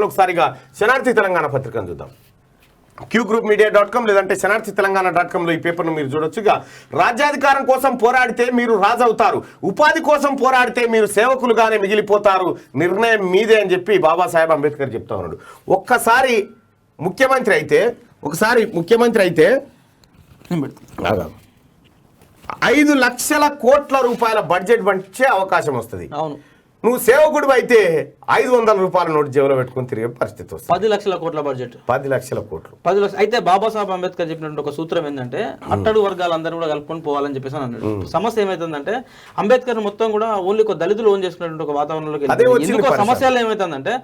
ఒకసారిగా శనార్థి తెలంగాణ పత్రికను చూద్దాం. qgroupmedia.com లేదంటే శనార్థితెలంగాణ.com ఈ పేపర్ను మీరు చూడొచ్చుగా. రాజ్యాధికారం కోసం పోరాడితే మీరు రాజవుతారు, ఉపాధి కోసం పోరాడితే మీరు సేవకులుగానే మిగిలిపోతారు, నిర్ణయం మీదే అని చెప్పి బాబాసాహెబ్ అంబేద్కర్ చెప్తా ఉన్నాడు. ఒకసారి ముఖ్యమంత్రి అయితే 5 లక్షల కోట్ల రూపాయల బడ్జెట్ వచ్చే అవకాశం వస్తుంది. అవును, నువ్వు సేవకుడు అయితే 500 రూపాయల నోటు జేబులో పెట్టుకుని తిరిగే పరిస్థితి వస్తుంది. 10 లక్షల కోట్ల బడ్జెట్, 10 లక్షల కోట్లు. 10 లక్షలు అయితే బాబాసాహెబ్ అంబేద్కర్ చెప్పినటువంటి ఒక సూత్రం ఏంటంటే అట్టడు వర్గాలందరూ కూడా కలుపుకొని పోవాలని చెప్పేసి అన్నాడు. సమస్య ఏమైతుందంటే అంబేద్కర్ మొత్తం కూడా ఓన్లీ ఒక దళితులు ఓన్ చేసుకున్నటువంటి ఒక వాతావరణంలోకి ఎందుకో సమస్యలు ఏమైతుందంటే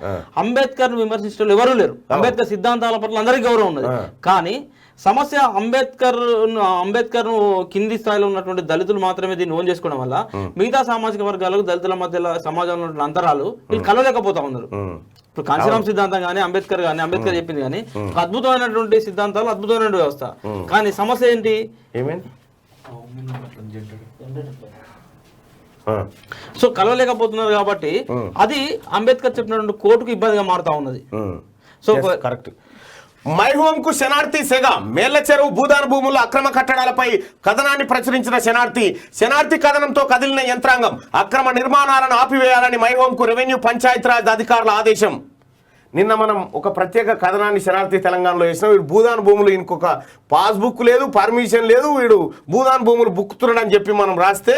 అంబేద్కర్ విమర్శించడం ఎవరూ లేరు. అంబేద్కర్ సిద్ధాంతాల పట్ల అందరికీ గౌరవం ఉన్నది. కానీ సమస్య అంబేద్కర్ కింది స్థాయిలో ఉన్నటువంటి దళితులు మాత్రమే దీన్ని ఓన్ చేసుకోవడం వల్ల మిగతా సామాజిక వర్గాలకు దళితుల మధ్య సమాజంలో ఉన్న అంతరాలు వీళ్ళు కలవలేకపోతా ఉన్నారు. ఇప్పుడు కాంశీరామ్ సిద్ధాంతం కానీ అంబేద్కర్ చెప్పింది కానీ ఒక అద్భుతమైనటువంటి సిద్ధాంతాలు, అద్భుతమైన వ్యవస్థ. కానీ సమస్య ఏంటి? సో కలవలేకపోతున్నారు కాబట్టి అది అంబేద్కర్ చెప్పినటువంటి కోర్టుకు ఇబ్బందిగా మారుతా ఉన్నది. So correct. మైహోమ్ కు శనార్థి సెగ. మేళ్ల చెరువు భూదాన భూముల్లో అక్రమ కట్టడాలపై కథనాన్ని ప్రచురించిన శనార్థి కథనంతో కదిలిన యంత్రాంగం. అక్రమ నిర్మాణాలను ఆపివేయాలని మైహోమ్ కు రెవెన్యూ పంచాయతీరాజ్ అధికారుల ఆదేశం. నిన్న మనం ఒక ప్రత్యేక కథనాన్ని శనార్థి తెలంగాణలో వేసినాం. వీడు భూదాన భూములు ఇంకొక పాస్బుక్ లేదు, పర్మిషన్ లేదు, వీడు భూదాన భూములు బుక్కుతున్నాడని చెప్పి మనం రాస్తే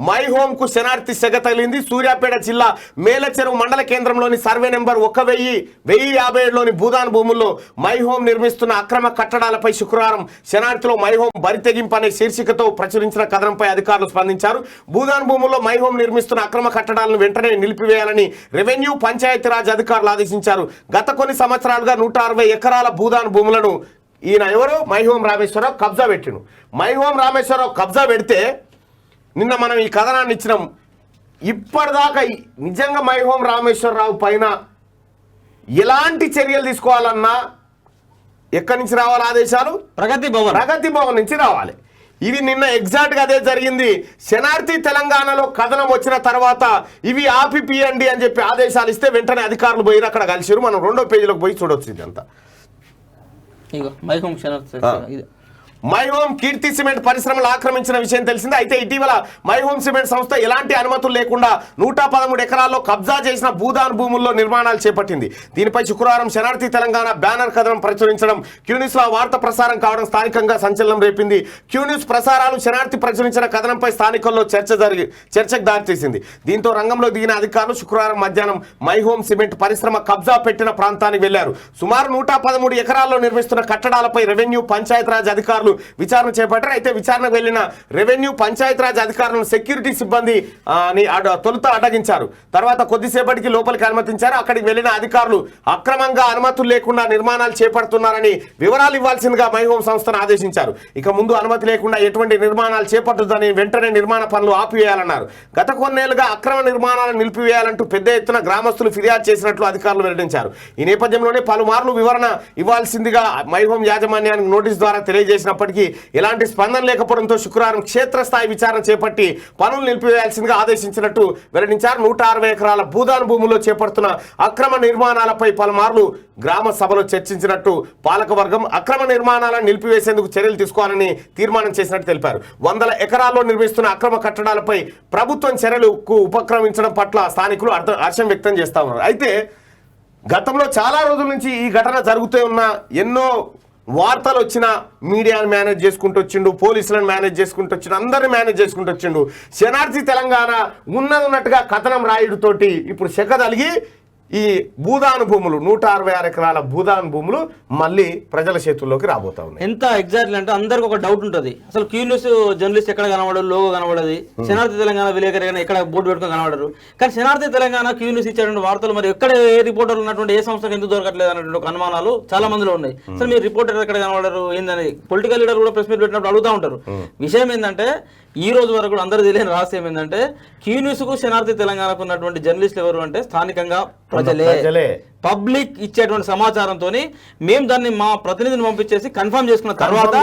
మైహోమ్ కు శనార్థి సెగ తగిలింది. సూర్యాపేట జిల్లా మేలచెరువు మండల కేంద్రంలోని సర్వే నెంబర్ 1057లోని భూదాన భూముల్లో మైహోమ్ నిర్మిస్తున్న అక్రమ కట్టడాలపై శుక్రవారం శనార్థిలో మైహోమ్ బరితెగింపు అనే శీర్షికతో ప్రచురించిన కథనంపై అధికారులు స్పందించారు. భూదాన భూముల్లో మైహోమ్ నిర్మిస్తున్న అక్రమ కట్టడాలను వెంటనే నిలిపివేయాలని రెవెన్యూ పంచాయతీరాజ్ అధికారులు ఆదేశించారు. గత కొన్ని సంవత్సరాలుగా 160 ఎకరాల భూదాన భూములను ఈయన ఎవరు మైహోమ్ రామేశ్వరరావు కబ్జా పెట్టిను. మైహోమ్ రామేశ్వరరావు కబ్జా పెడితే నిన్న మనం ఈ కథనాన్ని ఇచ్చినాం. ఇప్పటిదాకా నిజంగా మైహోమ్ రామేశ్వరరావు పైన ఎలాంటి చర్యలు తీసుకోవాలన్నా ఎక్కడి నుంచి రావాలి ఆదేశాలు? ప్రగతి భవన్ నుంచి రావాలి. ఇది నిన్న ఎగ్జాక్ట్గా అదే జరిగింది. శనార్థి తెలంగాణలో కథనం వచ్చిన తర్వాత ఇవి ఆపిపియండి అని చెప్పి ఆదేశాలు ఇస్తే వెంటనే అధికారులు పోయి అక్కడ కలిసిరు. మనం 2వ పేజీలోకి పోయి చూడొచ్చు. ఇదంతా మైహోమ్ కీర్తి సిమెంట్ పరిశ్రమలు ఆక్రమించిన విషయం తెలిసిందే. అయితే ఇటీవల మైహోమ్ సిమెంట్ సంస్థ ఎలాంటి అనుమతులు లేకుండా 113 ఎకరాల్లో కబ్జా చేసిన భూదాన్ భూముల్లో నిర్మాణాలు చేపట్టింది. దీనిపై శుక్రవారం శనార్థి తెలంగాణ బ్యానర్ కథనం ప్రచురించడం క్యూన్యూస్ లో వార్త ప్రసారం కావడం స్థానికంగా సంచలనం రేపింది. క్యూన్యూస్ ప్రసారాలు శనార్థి ప్రచురించిన కథనంపై స్థానికుల్లో చర్చకు దారితీసింది. దీంతో రంగంలో దిగిన అధికారులు శుక్రవారం మధ్యాహ్నం మైహోమ్ సిమెంట్ పరిశ్రమ కబ్జా పెట్టిన ప్రాంతానికి వెళ్లారు. సుమారు 113 ఎకరాల్లో నిర్మిస్తున్న కట్టడాలపై రెవెన్యూ పంచాయతీరాజ్ అధికారులు విచారణ చేపట్టారు. అయితే విచారణకు వెళ్లిన రెవెన్యూ పంచాయతీరాజ్ అధికారులను సెక్యూరిటీ సిబ్బంది తొలుత అడ్డగించారు. తర్వాత కొద్దిసేపటికి లోపలికి అనుమతించారు. అక్కడికి వెళ్లిన అధికారులు అక్రమంగా అనుమతులు లేకుండా నిర్మాణాలు చేపడుతున్నారని వివరాలు ఇవ్వాల్సిందిగా మైహోమ్ సంస్థను ఆదేశించారు. ఇక ముందు అనుమతి లేకుండా ఎటువంటి నిర్మాణాలు చేపట్టొద్దని, వెంటనే నిర్మాణ పనులు ఆపివేయాలన్నారు. గత కొన్నేళ్లుగా అక్రమ నిర్మాణాలను నిలిపివేయాలంటూ పెద్ద ఎత్తున గ్రామస్తులు ఫిర్యాదు చేసినట్లు అధికారులు వెల్లడించారు. ఈ నేపథ్యంలోనే పలుమార్లు వివరణ ఇవ్వాల్సిందిగా మైహోమ్ యాజమాన్యానికి నోటీసు ద్వారా తెలియజేసిన ఎలాంటి స్పందన లేకపోవడంతో శుక్రవారం క్షేత్రస్థాయి విచారణ చేపట్టి పనులు నిలిపివేయాల్సిందిగా ఆదేశించినట్టు వెల్లడించారు. 160 ఎకరాల భూదాన భూముల్లో చేపడుతున్న అక్రమ నిర్మాణాలపై పలుమార్లు గ్రామ సభలో చర్చించినట్టు పాలకవర్గం అక్రమ నిర్మాణాలను నిలిపివేసేందుకు చర్యలు తీసుకోవాలని తీర్మానం చేసినట్టు తెలిపారు. 100 ఎకరాల్లో నిర్మిస్తున్న అక్రమ కట్టడాలపై ప్రభుత్వం చర్యలకు ఉపక్రమించడం పట్ల స్థానికులు హర్షం వ్యక్తం చేస్తా ఉన్నారు. అయితే గతంలో చాలా రోజుల నుంచి ఈ ఘటన జరుగుతూ ఉన్న ఎన్నో వార్తలు వచ్చిన మీడియాను మేనేజ్ చేసుకుంటూ వచ్చిండు, పోలీసులను మేనేజ్ చేసుకుంటూ వచ్చిండు, అందరిని మేనేజ్ చేసుకుంటూ వచ్చిండు. శనార్థి తెలంగాణ ఉన్నట్టుగా కథనం రాయుడుతోటి ఇప్పుడు శకదలిగి ఈ భూదాన భూములు 166 ఎకరాల భూదాన భూములు మళ్ళీ ప్రజల చేతుల్లోకి రాబోతా ఉన్నాయి. ఎంత ఎగ్జాక్ట్లీ అంటే అందరికి ఒక డౌట్ ఉంటుంది. అసలు క్యూన్యూస్ జర్నలిస్ట్ ఎక్కడ కనబడదు, లోగో కనబడదు, శనార్థి తెలంగాణ విలేకరి ఎక్కడ బోర్డు పెట్టుకుని కనబడరు. కానీ శనార్థి తెలంగాణ క్యూన్యూస్ ఇచ్చేటువంటి వార్తలు మరి ఎక్కడ ఏ రిపోర్టర్లు ఉన్నటువంటి ఏ సంస్థకు ఎందుకు దొరకట్లేదు అన్నటువంటి ఒక అనుమానాలు చాలా మందిలో ఉన్నాయి. అసలు మీరు రిపోర్టర్ ఎక్కడ కనబడరు ఏందని పొలిటికల్ లీడర్ కూడా ప్రెస్ మీట్ పెట్టినప్పుడు అడుగుతూ ఉంటారు. విషయం ఏంటంటే ఈ రోజు వరకు కూడా అందరూ తెలియని రహస్యం ఏంటంటే క్యూన్యూస్కు శనార్థి తెలంగాణకు ఉన్నటువంటి జర్నలిస్టులు ఎవరు అంటే స్థానికంగా ప్రజలే. పబ్లిక్ ఇచ్చేటువంటి సమాచారంతో మేము దాన్ని మా ప్రతినిధిని పంపించేసి కన్ఫర్మ్ చేసుకున్న తర్వాత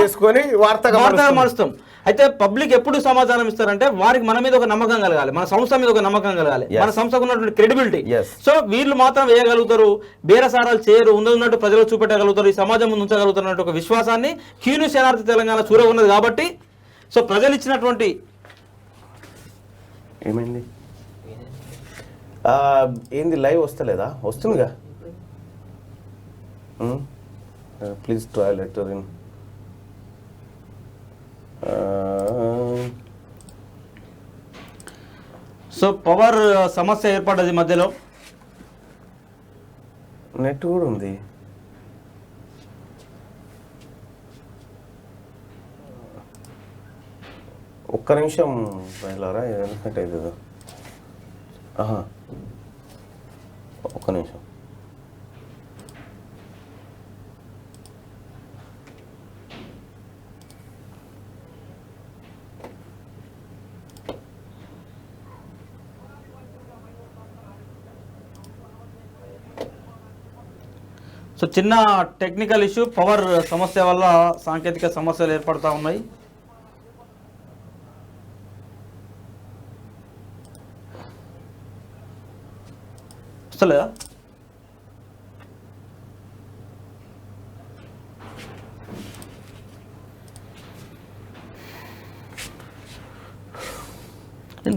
వార్తగా మారుస్తాం. అయితే పబ్లిక్ ఎప్పుడు సమాచారం ఇస్తారంటే వారికి మన మీద ఒక నమ్మకం కలగాలి, మన సంస్థ మీద ఒక నమ్మకం కలగాలి, మన సంస్థకు ఉన్నటువంటి క్రెడిబిలిటీ. సో వీళ్ళు మాత్రం వేయగలుగుతారు, బేరసారాలు చేయరు, ఉన్నట్టు ప్రజలకు చూపెట్టగలుగుతారు, ఈ సమాజం ముందు ఉంచగలుగుతారు ఒక విశ్వాసాన్ని క్యూన్యూస్ శనార్థి తెలంగాణ చూర ఉన్నది. కాబట్టి సో ప్రజలు ఇచ్చినటువంటి ఏమైంది ఏంది లైవ్ వస్తలేదా? వస్తుందిగా. ప్లీజ్ టాయిలెట్ సో పవర్ సమస్య ఏర్పడ్డది, మధ్యలో నెట్ కూడా ఉంది. ఒక్క నిమిషం బయలురా, ఎందుకంటే అవుతుందా? ఒక్క నిమిషం. సో చిన్న టెక్నికల్ ఇష్యూ, పవర్ సమస్య వల్ల సాంకేతిక సమస్యలు ఏర్పడతా ఉన్నాయి. వస్తలేదా?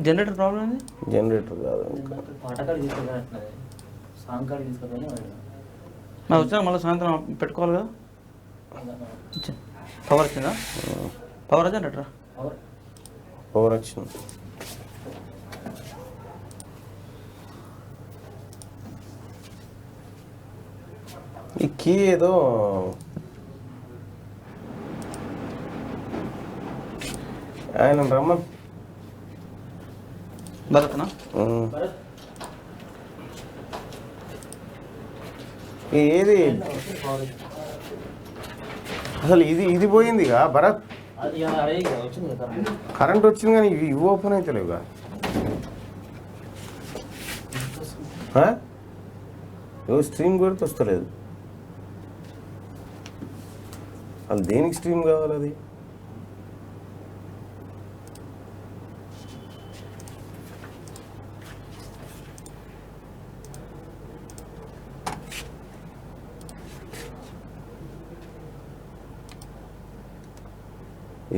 జనరేటర్ ప్రాబ్లం ఏంది? జనరేటర్ కాదు, వచ్చినా మళ్ళీ సాయంత్రం పెట్టుకోవాలిగా. పవర్ వచ్చిందా? పవర్ జనరేటరా? పవర్ వచ్చింది. ఈ కీ ఏదో ఆయన రమ్మన్ భరత్నా? ఏది అసలు ఇది పోయిందిగా భరత్. కరెంట్ వచ్చింది కానీ ఇవి ఓపెన్ అయితే లేవుగా. స్ట్రీమ్ కూడా వస్తలేదు. అది దేనికి స్ట్రీమ్ కావాలి? అది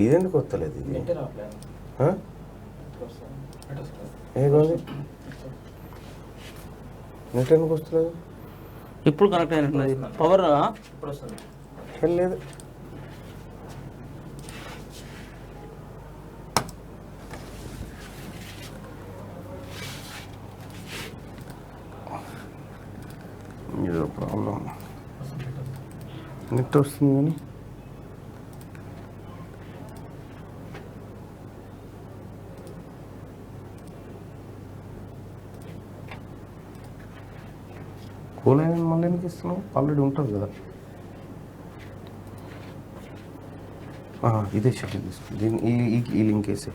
ఇదెందుకు వస్తలేదు? ఇది ఏది నెట్ ఎందుకు వస్తలేదు? ఇప్పుడు కనెక్ట్ అయినట్టు పవర్ లేదు. ఏదో ప్రాబ్లం. నెట్ వస్తుంది కానీ కోలైన్ మళ్ళీ ఎందుకు ఇస్తున్నావు? ఆల్రెడీ ఉంటుంది కదా. ఇదే షెడ్యూల్ తీసుకో. దీన్ని ఈ లింక్ వేసే.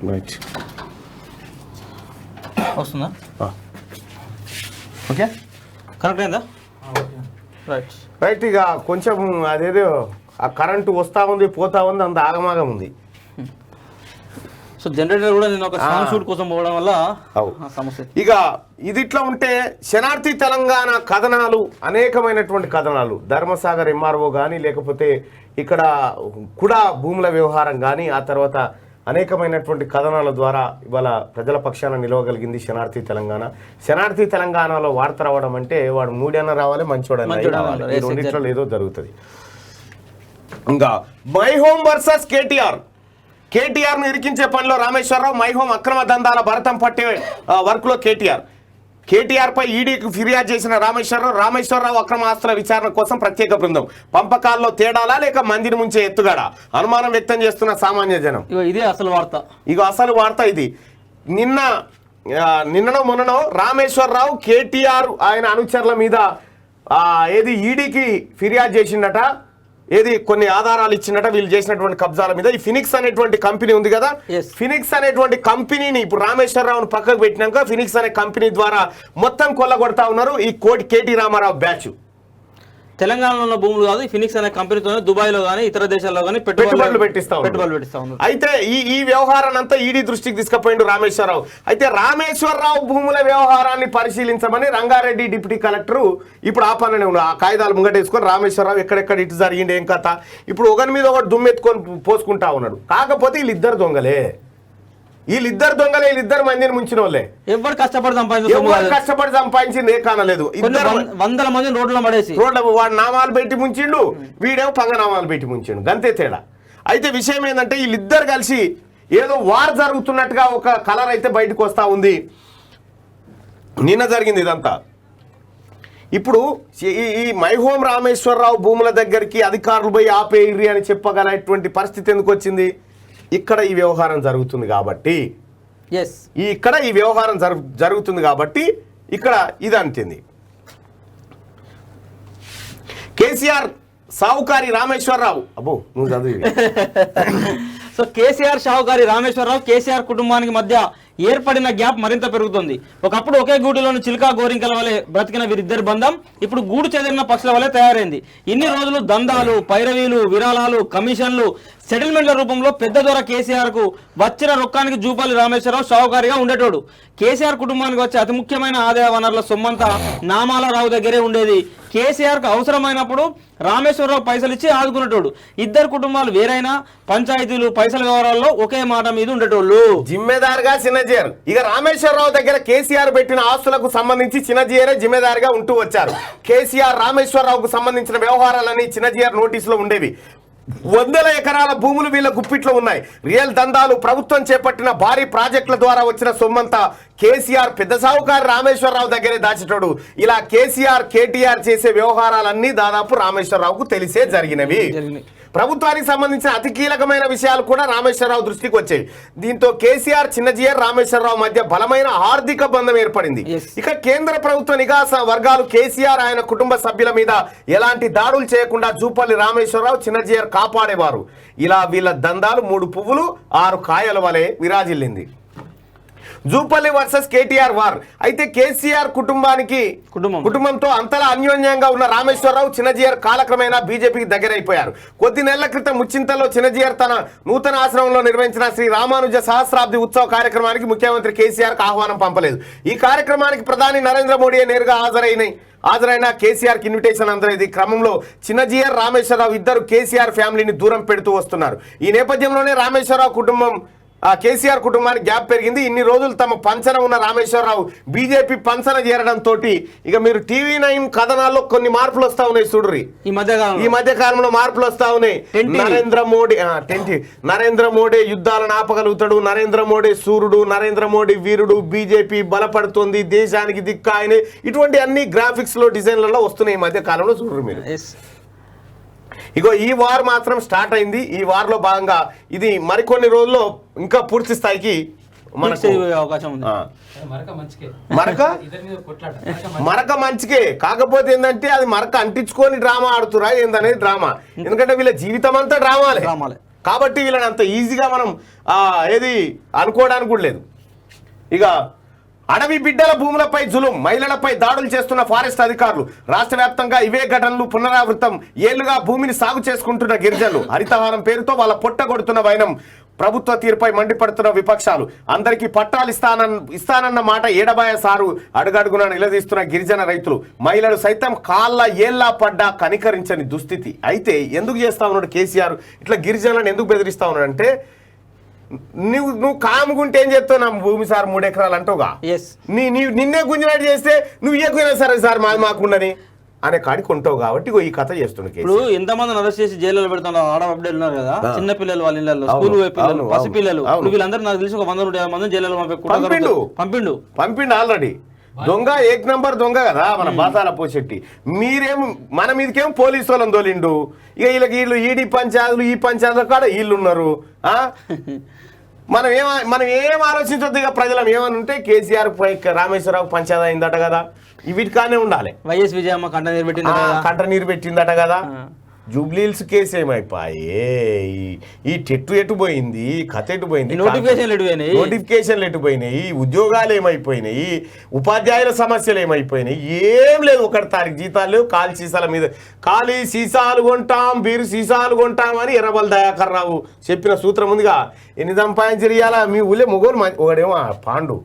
రైట్ వస్తుందా? ఓకే, కరెక్ట్ అయిందా? Right right. ఇక కొంచెం అదేదో ఆ కరెంటు వస్తూ ఉంది పోతా ఉంది, అంత ఆగమాగం ఉంది. సో జనరేటర్ కూడా నేను ఒక సాంగ్ షూట్ కోసం పోవడం వల్ల సమస్య. ఇక ఇది ఇట్లా ఉంటే శనార్థి తెలంగాణ కథనాలు, అనేకమైనటువంటి కథనాలు, ధర్మసాగర్ ఎంఆర్ఓ కానీ, లేకపోతే ఇక్కడ కూడా భూముల వ్యవహారం కానీ, ఆ తర్వాత అనేకమైనటువంటి కథనాల ద్వారా ఇవాళ ప్రజల పక్షాన నిలవగలిగింది శనార్థి తెలంగాణ. శనార్థి తెలంగాణలో వార్త రావడం అంటే వాడు మూడైనా రావాలి, మంచోడైనా రావాలి, ఈ రెండిట్లో ఏదో జరుగుతుంది. ఇంకా మై హోమ్ వర్సెస్ కేటీఆర్ ను ఇరికించే పనిలో రామేశ్వరరావు, మై హోమ్ అక్రమ దందాల భరతం పట్టే వర్క్లో కేటీఆర్ పై ఈడీకి ఫిర్యాదు చేసిన రామేశ్వరరావు అక్రమ ఆస్తుల విచారణ కోసం ప్రత్యేక బృందం. పంపకాల్లో తేడాలా లేక మందిని ముంచే ఎత్తుగాడా? అనుమానం వ్యక్తం చేస్తున్న సామాన్య జనం. ఇదే అసలు వార్త. అసలు వార్త ఇది. నిన్న నిన్ననో మొన్ననో రామేశ్వరరావు కేటీఆర్ ఆయన అనుచరుల మీద ఏది ఈడీకి ఫిర్యాదు చేసిండట, ఏది కొన్ని ఆధారాలు ఇచ్చిందట వీళ్ళు చేసినటువంటి కబ్జాల మీద. ఈ ఫినిక్స్ అనేటువంటి కంపెనీ ఉంది కదా, ఫినిక్స్ అనేటువంటి కంపెనీని ఇప్పుడు రామేశ్వరరావును పక్కకు పెట్టినాక ఫినిక్స్ అనే కంపెనీ ద్వారా మొత్తం కొల్లగొడతా ఉన్నారు ఈ కేటీ రామారావు బ్యాచ్. తెలంగాణలో ఉన్న భూములు కాదు, ఫినిక్స్ అనే కంపెనీతోనే దుబాయ్లో కానీ ఇతర దేశాల్లో కానీ పెట్టుబడులు పెట్టిస్తా ఉన్నారు. అయితే ఈ వ్యవహారాన్ని అంతా ఈడీ దృష్టికి తీసుకుపోయిండు రామేశ్వరరావు. అయితే రామేశ్వరరావు భూముల వ్యవహారాన్ని పరిశీలించమని రంగారెడ్డి డిప్యూటీ కలెక్టర్ ఇప్పుడు ఆ పనినే ఉన్నారు. ఆ కాగితాలు ముంగటేసుకొని రామేశ్వరరావు ఎక్కడెక్కడ ఇటు జరిగింది ఏం కథ ఇప్పుడు ఒకరి మీద ఒకటి దుమ్మెత్తుకొని పోసుకుంటా ఉన్నాడు. కాకపోతే వీళ్ళిద్దరు దొంగలే, వీళ్ళిద్దరు మందిని ముంచిన వాళ్ళే. ఎవరు కష్టపడి సంపాదించింది ఏ కానలేదు. వందల మంది రోడ్ల వాడు నామాలు పెట్టి ముంచిండు, వీడేమో పంగనామాలు పెట్టి ముంచిండు, గంతే తేడా. అయితే విషయం ఏంటంటే వీళ్ళిద్దరు కలిసి ఏదో వార్ జరుగుతున్నట్టుగా ఒక కలర్ అయితే బయటకు వస్తా ఉంది. నిన్న జరిగింది ఇదంతా. ఇప్పుడు ఈ మైహోం రామేశ్వరరావు భూముల దగ్గరికి అధికారులు పోయి ఆపేయిర్రి అని చెప్పగలటువంటి పరిస్థితి ఎందుకు వచ్చింది? ఇక్కడ ఈ వ్యవహారం జరుగుతుంది కాబట్టి, ఇక్కడ ఈ వ్యవహారం జరుగుతుంది కాబట్టి ఇక్కడ ఇది అంటుంది. కేసీఆర్ సావుకారి రామేశ్వరరావు, అబ్బో నువ్వు చదివి. సో కేసీఆర్ షావుకారి రామేశ్వరరావు కేసీఆర్ కుటుంబానికి మధ్య ఏర్పడిన గ్యాప్ మరింత పెరుగుతుంది. ఒకప్పుడు ఒకే గూడులోని చిలుకా గోరింకల వలె బ్రతికిన వీరిద్దరి బంధం ఇప్పుడు గూడు చెదిరిన పక్షుల వలె తయారైంది. ఇన్ని రోజులు దందాలు, పైరవీలు, విరాళాలు, కమిషన్లు, సెటిల్మెంట్ల రూపంలో పెద్ద దొర కేసీఆర్ కు వచ్చిన రొక్కానికి జూపల్లి రామేశ్వరరావు షావుకారిగా ఉండేటోడు. కేసీఆర్ కుటుంబానికి వచ్చే అతి ముఖ్యమైన ఆదాయ వనరుల సొమ్మంతా నామాలరావు దగ్గరే ఉండేది. కేసీఆర్ కు అవసరమైనప్పుడు రామేశ్వరరావు పైసలు ఇచ్చి ఆదుకునేటోడు. ఇద్దరు కుటుంబాలు వేరైనా పంచాయతీలు పైసల వ్యవహారాల్లో ఒకే మాట మీద ఉండేటోళ్ళు. జిమ్మెదారుగా చిన్నజీఆర్, ఇక రామేశ్వరరావు దగ్గర కేసీఆర్ పెట్టిన ఆస్తులకు సంబంధించి చిన్నజీఆరే జిమ్మెదారుగా ఉంటూ వచ్చారు. కేసీఆర్ రామేశ్వరరావుకు సంబంధించిన వ్యవహారాలన్నీ చిన్నజీఆర్ నోటీసులో ఉండేవి. వందల ఎకరాల భూములు వీళ్ళ గుప్పిట్లో ఉన్నాయి. రియల్ దందాలు, ప్రభుత్వం చేపట్టిన భారీ ప్రాజెక్టుల ద్వారా వచ్చిన సొమ్మంతా కేసీఆర్ పెద్ద సావుకారు రామేశ్వరరావు దగ్గరే దాచేటోడు. ఇలా కేసీఆర్ కేటీఆర్ చేసే వ్యవహారాలన్నీ దాదాపు రామేశ్వరరావుకు తెలిసే జరిగినవి. ప్రభుత్వానికి సంబంధించిన అతి కీలకమైన విషయాలు కూడా రామేశ్వరరావు దృష్టికి వచ్చాయి. దీంతో కేసీఆర్, చిన్నజీఆర్, రామేశ్వరరావు మధ్య బలమైన ఆర్థిక బంధం ఏర్పడింది. ఇక కేంద్ర ప్రభుత్వ నిఘా వర్గాలు కేసీఆర్ ఆయన కుటుంబ సభ్యుల మీద ఎలాంటి దాడులు చేయకుండా జూపల్లి రామేశ్వరరావు, చిన్నజీఆర్ కాపాడేవారు. ఇలా వీళ్ళ దందాలు 3 పువ్వులు 6 కాయల వలె విరాజిల్లింది. Jupally versus KTR war. అయితే కేసీఆర్ కుటుంబంతో అంతలా అన్యోన్యంగా ఉన్న రామేశ్వరరావు, చిన్నజీఆర్ కాలక్రమేణా బీజేపీకి దగ్గరైపోయారు. కొద్ది నెలల క్రితం ముచ్చింతలో చిన్నజీఆర్ తన నూతన ఆశ్రమంలో నిర్వహించిన శ్రీ రామానుజ సహస్రాబ్ది ఉత్సవ కార్యక్రమానికి ముఖ్యమంత్రి కేసీఆర్కు ఆహ్వానం పంపలేదు. ఈ కార్యక్రమానికి ప్రధాని నరేంద్ర మోడీ నేరుగా హాజరైన కేసీఆర్కి ఇన్విటేషన్ అందలేదు. ఈ క్రమంలో చిన్నజీఆర్, రామేశ్వరరావు ఇద్దరు కేసీఆర్ ఫ్యామిలీని దూరం పెడుతూ వస్తున్నారు. ఈ నేపథ్యంలోనే కేసీఆర్ కుటుంబానికి గ్యాప్ పెరిగింది. ఇన్ని రోజులు తమ పంచన ఉన్న రామేశ్వరరావు బీజేపీ పంచన చేరడంతో ఇక మీరు TV9 కథనాల్లో కొన్ని మార్పులు వస్తా ఉన్నాయి. చూడ్రి, ఈ మధ్య కాలంలో మార్పులు వస్తా ఉన్నాయి. నరేంద్ర మోడీ యుద్ధాలను ఆపగలుగుతాడు, నరేంద్ర మోడీ సూర్యుడు, నరేంద్ర మోడీ వీరుడు, బీజేపీ బలపడుతుంది, దేశానికి దిక్కు ఆయన, ఇటువంటి అన్ని గ్రాఫిక్స్ లో డిజైన్లలో వస్తున్నాయి ఈ మధ్య కాలంలో. చూడ్రి మీరు, ఇగో ఈ వార్ మాత్రం స్టార్ట్ అయింది. ఈ వార్ లో భాగంగా ఇది మరికొన్ని రోజుల్లో ఇంకా పూర్తి స్థాయికి అవకాశం ఉంది. మరక మంచికే, కాకపోతే ఏంటంటే అది మరక అంటించుకొని డ్రామా ఆడుతురా ఏందనేది డ్రామా. ఎందుకంటే వీళ్ళ జీవితం అంతా డ్రామాలే కాబట్టి వీళ్ళని అంత ఈజీగా మనం ఏది అనుకోవడానికి కూడా లేదు. ఇక అడవి బిడ్డల భూములపై జులుం, మహిళలపై దాడులు చేస్తున్న ఫారెస్ట్ అధికారులు. రాష్ట్ర వ్యాప్తంగా ఇవే ఘటనలు పునరావృతం. ఏళ్లుగా భూమిని సాగు చేసుకుంటున్న గిరిజనులు హరితహారం పేరుతో వాళ్ళ పొట్టగొడుతున్న వైనం. ప్రభుత్వ తీరుపై మండిపడుతున్న విపక్షాలు. అందరికీ పట్టాలు ఇస్తానన్న మాట ఏడబాయ సారు అడుగడుగున నిలదీస్తున్న గిరిజన రైతులు. మహిళలు సైతం కాళ్ళ ఏళ్లా పడ్డా కనికరించని దుస్థితి. అయితే ఎందుకు చేస్తా ఉన్నాడు కేసీఆర్ ఇట్లా గిరిజనులను ఎందుకు బెదిరిస్తా ఉన్నాడు అంటే, నువ్వు కాముకుంటే ఏం చెప్తావు, నా భూమి సార్ 3 ఎకరాలు అంటావుగా, నిన్నే గుంజినట్టు చేస్తే నువ్వు ఇయ్యకపోయినా సరే సార్ మాకుండని అనే కాడికి ఉంటావు కాబట్టి ఈ కథ చేస్తున్నాడు. ఇప్పుడు ఎంతమంది అరెస్ట్ చేసి జైల్లో పెడుతున్నారు, ఆడ అప్డేట్ ఉన్నారు కదా, చిన్న పిల్లలు వాళ్ళ ఇళ్ళలో, స్కూల్ పిల్లలు, పసి పిల్లలు, వీళ్ళందరూ నాకు తెలిసి ఒక 150 మంది జైల్లో పంపిండు ఆల్రెడీ. దొంగ ఏక్ నంబర్ దొంగ కదా మన బాసాల పోచెట్టి. మన మీదకేమో పోలీసు వాళ్ళని తోలిండు. ఇక వీళ్ళు ఈడీ పంచాయతీలు, ఈ పంచాయతీల కాడ వీళ్ళు ఉన్నారు. మనం ఏం ఆలోచించొద్దు ఇక ప్రజలం ఏమని ఉంటే కేసీఆర్ రామేశ్వరరావు పంచాయతీ అయిందట కదా వీటికానే ఉండాలి. వైఎస్ విజయమ్మ కంట నీరు పెట్టింది కంట నీరు పెట్టిందట కదా. జూబ్లీహిల్స్ కేసు ఏమైపోయే ఈ టెట్టు ఎటు పోయింది కథ ఎటు పోయింది నోటిఫికేషన్లు ఎటు పోయినాయి ఉద్యోగాలు ఏమైపోయినాయి ఉపాధ్యాయుల సమస్యలు ఏమైపోయినాయి ఏం లేదు. 1 తారీఖు జీతాలు లేవు. ఖాళీ సీసాల మీద ఖాళీ సీసాలు కొంటాం బీరు సీసాలు కొంటాం అని ఎర్రబల్ దయాకర్ రావు చెప్పిన సూత్రం ఉందిగా. ఎన్ని సంపాదించాలా మీ ఊళ్ళో మొగోడు ఒకడేమో పాండు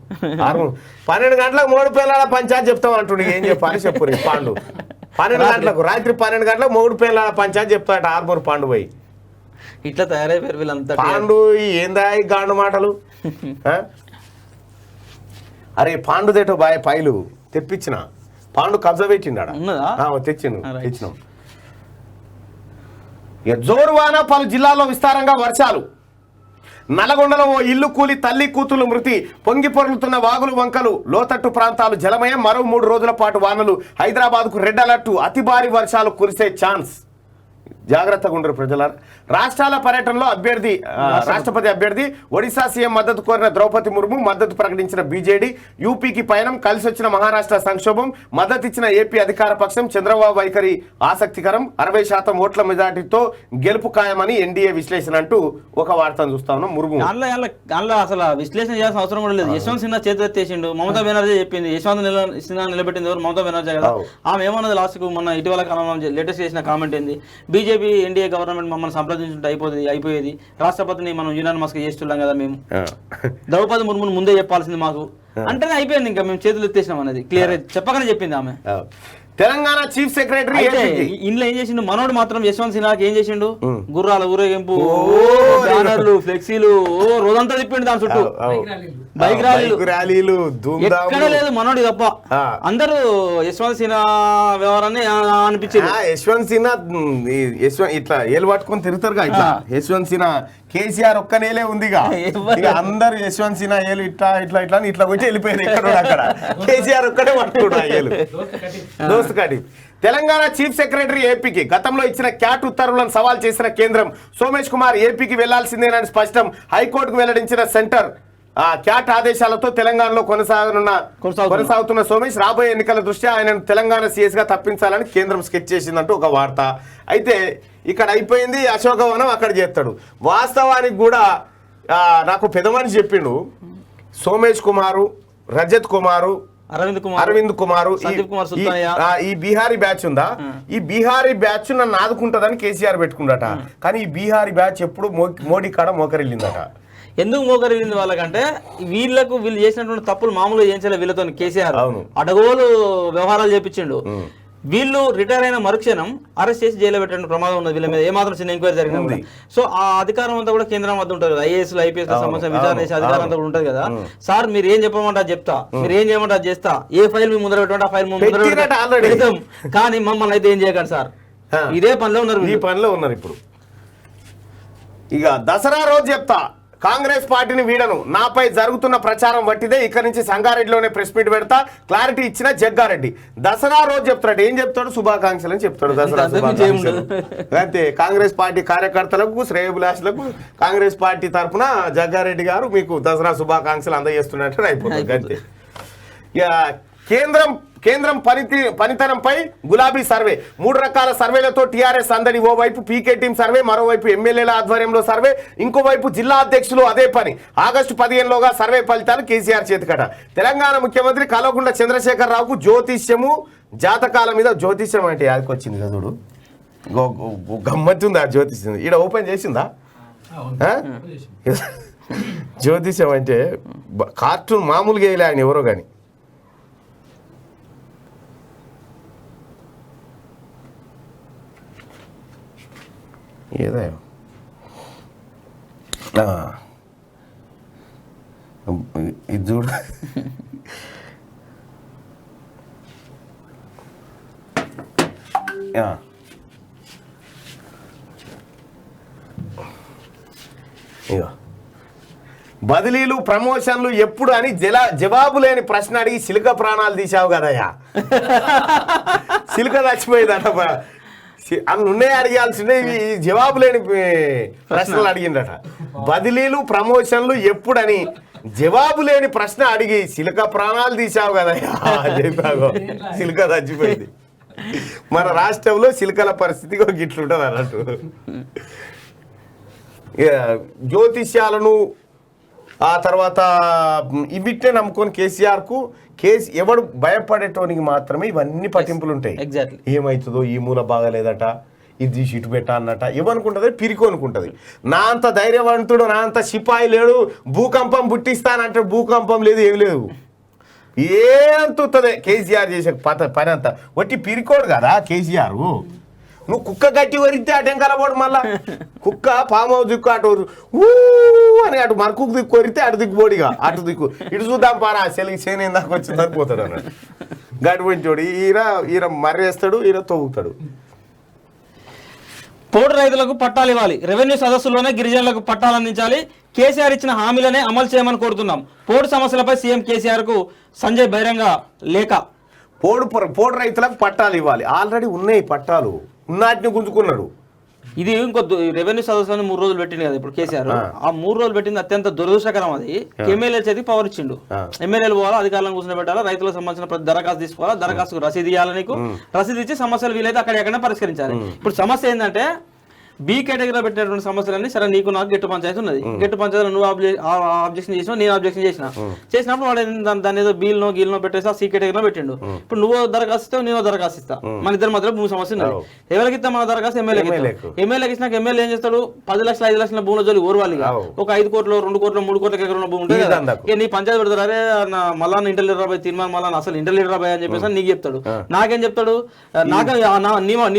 12 గంటలకు 3 పిల్లల పంచాయతీ చెప్తాం అంటుండే. ఏం చెప్పాలి చెప్పు పాండు 12 గంటలకు రాత్రి 12 గంటలకు 3 పిల్లల పంచాయతీ చెప్తాడట ఆర్మూర్ పాండు పోయి. ఇట్లా తయారైపోయారు వీళ్ళంతా. పాండు ఏందా ఈ గాండు మాటలు. అరే పాండుదేటో బాయ్ పైలు తెప్పించిన పాండు కబ్జా పెట్టిండా తెచ్చినాం. జోరువాన పలు జిల్లాల్లో విస్తారంగా వర్షాలు. నల్గొండలో ఓ ఇల్లు కూలి తల్లి కూతురు మృతి. పొంగి పొర్లుతున్న వాగులు వంకలు లోతట్టు ప్రాంతాలు జలమయం. మరో 3 రోజుల పాటు వానలు. హైదరాబాద్కు రెడ్ అలర్ట్. అతి భారీ వర్షాలు కురిసే ఛాన్స్. జాగ్రత్తగా ఉండరు ప్రజలారా. రాష్ట్రాల పర్యటనలో రాష్ట్రపతి అభ్యర్థి ఒడిశా సీఎం మద్దతు కోరిన ద్రౌపది ముర్ము మద్దతు ప్రకటించిన బీజేడీ. యూపీకి పయనం. కలిసి వచ్చిన మహారాష్ట్ర సంక్షోభం. మద్దతిచ్చిన ఏపీ అధికార పక్షం. చంద్రబాబు వైఖరి ఆసక్తికరం. 60% ఓట్ల మెజార్టీతో గెలుపు ఖాయమని ఎన్డీఏ విశ్లేషణ అంటూ ఒక వార్తను చూస్తా ఉన్నాం. ముర్ము అసలు విశ్లేషణ చేయాల్సిన అవసరం కూడా లేదు. యశ్వంత్ సిన్హా చేతులెత్తేసిండు. మమతా బెనర్జీ చెప్పింది. యశ్వంత్ సిన్హా నిలబెట్టింది ఎవరు? మమతా బెనర్జీ కదా. ఆమె ఏమన్నది లాస్ట్ కు మొన్న ఇటీవల కాలంలో లేటెస్ట్ చేసిన కామెంట్ ఏంది? బీజేపీ ఎన్డీఏ గవర్నమెంట్ మమ్మల్ని సంప్రదించుంటే అయిపోయేది. రాష్ట్రపతిని మనం యునానిమస్ గా చేస్తున్నాం కదా మేము. ద్రౌపది ముర్మును ముందే చెప్పాల్సింది మాకు అంటేనే అయిపోయింది. ఇంకా మేము చేతులు ఎత్తేసినాం అనేది క్లియర్ చెప్పకనే చెప్పింది ఆమె. తెలంగాణ చీఫ్ సెక్రటరీ ఇంట్లో ఏం చేసిండు మనోడు మాత్రం యశ్వంత్ సిన్హాకి ఏం చేసిండు? గుర్రాల ఊరేగింపు, బ్యానర్లు, ఫ్లెక్సీలు రోజంతా తిప్పిండు దాని చుట్టూ. బైక్ ర్యాలీలు ఎక్కడ లేదు మనోడి తప్ప. అందరూ యశ్వంత్ సిన్హా వ్యవహారాన్ని అనిపించింది. యశ్వంత్ సిన్హా ఇట్లా ఏలు పట్టుకొని తిరుగుతారుగా. ఇట్లా యశ్వంత్ సిన్హా కేసీఆర్ ఒక్కనేలే ఉందిగా. అందరు యశ్వంత్ సిన్హా ఏలు ఇట్లా ఇట్లా ఇట్లా ఇట్లా వచ్చి వెళ్ళిపోయారు. ఎక్కడ అక్కడ కేసీఆర్ ఒక్కడే పట్టుకున్నా ఏలు. తెలంగాణ చీఫ్ సెక్రటరీ ఏపీకి గతంలో ఇచ్చిన క్యాట్ ఉత్తర్వులను సవాల్ చేసిన కేంద్రం. సోమేష్ కుమార్ ఏపీకి వెళ్లాల్సిందేనని స్పష్టం. హైకోర్టుకు వెల్లడించిన సెంటర్. క్యాట్ ఆదేశాలతో తెలంగాణలో కొనసాగుతున్న సోమేష్ రాబోయే ఎన్నికల దృష్ట్యా ఆయనను తెలంగాణ సీఎస్ గా తప్పించాలని కేంద్రం స్కెచ్ చేసిందంటూ ఒక వార్త. అయితే ఇక్కడ అయిపోయింది అశోకవనం అక్కడ చేస్తాడు. వాస్తవానికి కూడా నాకు పెద్ద మనిషి చెప్పిండు. సోమేష్ కుమారు, రజత్ కుమారు, అరవింద్ కుమారు ఈ బీహారీ బ్యాచ్ ఉందా, ఈ బీహారీ బ్యాచ్ నన్ను ఆదుకుంటదని కేసీఆర్ పెట్టుకుందట. కానీ ఈ బీహారీ బ్యాచ్ ఎప్పుడు మోడీ కాడ మోకరిల్లిందట. ఎందుకు మోకరిల్లింది వాళ్ళకంటే వీళ్ళు చేసినటువంటి తప్పులు మామూలుగా చేయించలే. వీళ్ళతో కేసీఆర్ అడగోలు వ్యవహారాలు చేపించిండు. వీళ్ళు రిటైర్ అయిన మరుక్షణం అరెస్ట్ చేసి జైల్లో పెట్టడానికి ప్రమాదం ఉన్నది. వీళ్ళ మీద ఏమాత్రం చిన్న ఎంక్వైరీ జరిగింది. సో ఆ అధికారం అంతా కూడా కేంద్రం వద్ద ఉంటుంది కదా. ఐఏఎస్ ఐపీఎస్ సంబంధించిన విచారణ చేసే అధికారం అంతా కూడా ఉంటుంది కదా. సార్ మీరు ఏం చెప్పమంటే అది చెప్తా, మీరు ఏం చేయమంటే అది చేస్తా. ఏ ఫైల్ మీ ముందర పెట్టమంటే ఆ ఫైల్ ముందర పెడతాం. కానీ మమ్మల్ని అయితే ఏం చేయకండి సార్. ఇదే పనిలో ఉన్నారు. ఈ పనిలో ఉన్నారు. ఇప్పుడు ఇక దసరా రోజు చెప్తా కాంగ్రెస్ పార్టీని వీడను, నాపై జరుగుతున్న ప్రచారం వట్టిదే, ఇక్కడి నుంచి సంగారెడ్డిలోనే ప్రెస్ మీట్ పెడతా, క్లారిటీ ఇచ్చిన జగ్గారెడ్డి. దసరా రోజు చెప్తాడు. ఏం చెప్తాడు? శుభాకాంక్షలు అని చెప్తాడు. దసరా శుభాకాంక్షలు అంతే. కాంగ్రెస్ పార్టీ కార్యకర్తలకు, శ్రేయోభిలాషులకు కాంగ్రెస్ పార్టీ తరఫున జగ్గారెడ్డి గారు మీకు దసరా శుభాకాంక్షలు అందజేస్తున్నట్టు అయిపోతుంది అంతే. కేంద్రం పనితనంపై గులాబీ సర్వే. 3 రకాల సర్వేలతో టీఆర్ఎస్ అందడి. ఓవైపు పీకే టీం సర్వే, మరోవైపు ఎమ్మెల్యేల ఆధ్వర్యంలో సర్వే, ఇంకోవైపు జిల్లా అధ్యక్షులు అదే పని. ఆగస్టు 15లోగా సర్వే ఫలితాలు కేసీఆర్ చేతికట. తెలంగాణ ముఖ్యమంత్రి కల్వకుంట్ల చంద్రశేఖరరావుకు జ్యోతిష్యము, జాతకాల మీద జ్యోతిష్యం అంటే యాదకి వచ్చింది కదా చూడు. గమ్మత్తుందా జ్యోతిష్యం? ఈడ ఓపెన్ చేసిందా? జ్యోతిష్యం అంటే కార్టూన్ మామూలుగా వేయలే ఆయన ఎవరో కానీ. ఏదో ఇది చూడు. బదిలీలు, ప్రమోషన్లు ఎప్పుడు అని జవాబు లేని ప్రశ్న అడిగి సిలుక ప్రాణాలు తీసావు కదయ్యా. సిలుక చచ్చిపోయిందట. అవి ఉన్నాయి అడిగాల్సిందే ఈ జవాబు లేని ప్రశ్నలు అడిగిండట. బదిలీలు ప్రమోషన్లు ఎప్పుడని జవాబు లేని ప్రశ్న అడిగి సిలిక ప్రాణాలు తీసావు కదా చెప్పాగో సిలిక చచ్చిపోయింది. మన రాష్ట్రంలో సిలికల పరిస్థితి గిట్లుంటది అన్నట్టు. జ్యోతిష్యాలను ఆ తర్వాత వీటినే నమ్ముకొని కేసీఆర్కు ఎవడు భయపడేటోనికి మాత్రమే ఇవన్నీ పట్టింపులు ఉంటాయి. ఎగ్జాక్ట్లీ ఏమవుతుందో ఈ మూల బాగాలేదట, ఇది ఇటు పెట్ట అన్నట ఏమనుకుంటుంది, పిరికి అనుకుంటుంది. నా అంత ధైర్యవంతుడు, నా అంత సిపాయి లేడు, భూకంపం పుట్టిస్తానంటే భూకంపం లేదు, ఏం లేదు. ఏమంతుంది కేసీఆర్ చేసే పని అంతా వట్టి పిరికోడు కదా కేసీఆర్. నువ్వు కుక్క గట్టి వరిస్తే అటేం కలబోడు, మళ్ళా కుక్క పాము దిక్కు అటు ఊ అని అటు మరకు దిక్కు కొరితే అటు దిక్కుపోడిగా అటు దిక్కు ఇటు చూద్దాం పారా సెలికి చేను దాకా వచ్చి సరిపోతాడు అన్నాడు. గడ్డి పోయించోడు ఈయన మర్రేస్తాడు, ఈయన తవ్వుతాడు. పోడు రైతులకు పట్టాలు ఇవ్వాలి, రెవెన్యూ సదస్సులోనే గిరిజనులకు పట్టాలు అందించాలి, కేసీఆర్ ఇచ్చిన హామీలనే అమలు చేయమని కోరుతున్నాం. పోడు సమస్యలపై సీఎం కేసీఆర్ కు సంజయ్ బహిరంగ లేఖ. పోడు రైతులకు పట్టాలు ఇవ్వాలి, ఆల్రెడీ ఉన్నాయి పట్టాలు, ఉన్నాటిని గుంజుకున్నాడు. ఇది ఇంకో రెవెన్యూ సదస్సులను 3 రోజులు పెట్టింది కదా ఇప్పుడు కేసీఆర్. ఆ 3 రోజులు పెట్టింది అత్యంత దురదృష్టకరం. అది ఎమ్మెల్యే చేతికి పవర్ ఇచ్చిండు. ఎమ్మెల్యేలు పోవాలా, అధికారులను కూర్చొని పెట్టాలా, రైతులకు సంబంధించిన ప్రతి దరఖాస్తు తీసుకోవాలా, దరఖాస్తుకు రసీదు ఇవ్వాలి, నీకు రసీదు ఇచ్చి సమస్యలు వీలైతే అక్కడ ఎక్కడ పరిష్కరించాలి. ఇప్పుడు సమస్య ఏంటంటే బి కేటగిరీలో పెట్టినటువంటి సమస్యలన్నీ సరే నీకు నాకు గెట్టు పంచాయతీ ఉన్నది, గెట్టు పంచాయతీ నువ్వు ఆబ్జెక్షన్ చేసినా నేను ఆబ్జెక్షన్ చేసినప్పుడు వాడు దాని ఏదో బీల్నో గీల్నో పెట్టేసి సి కేటగిరీలో పెట్టిండు. ఇప్పుడు నువ్వు దరఖాస్తు ఇస్తావు, నేను దరఖాస్తు ఇస్తా, మన ఇద్దరి మధ్యలో భూమి సమస్య ఉన్నది. ఎవరికి ఇస్తా మన దరఖాస్తు? ఎమ్మెల్యేకి ఇచ్చినాక ఎమ్మెల్యే ఏం చేస్తాడు, 10 లక్షల 5 లక్షల భూముల జోలి ఓర్వాలిగా ఒక 5 కోట్లు 2 కోట్లు 3 కోట్ల ఎకరం భూమి ఉంటుంది కదా, నీ పంచాయతీ పెడతారు. అరే మళ్ళా ఇంటర్ లీడర్ రాబాయ్ తీర్మానం మళ్ళీ అసలు ఇంటర్ లీడర్ రాబాయ్ అని చెప్పేసి నీకు చెప్తాడు. నాకేం చెప్తాడు, నాకే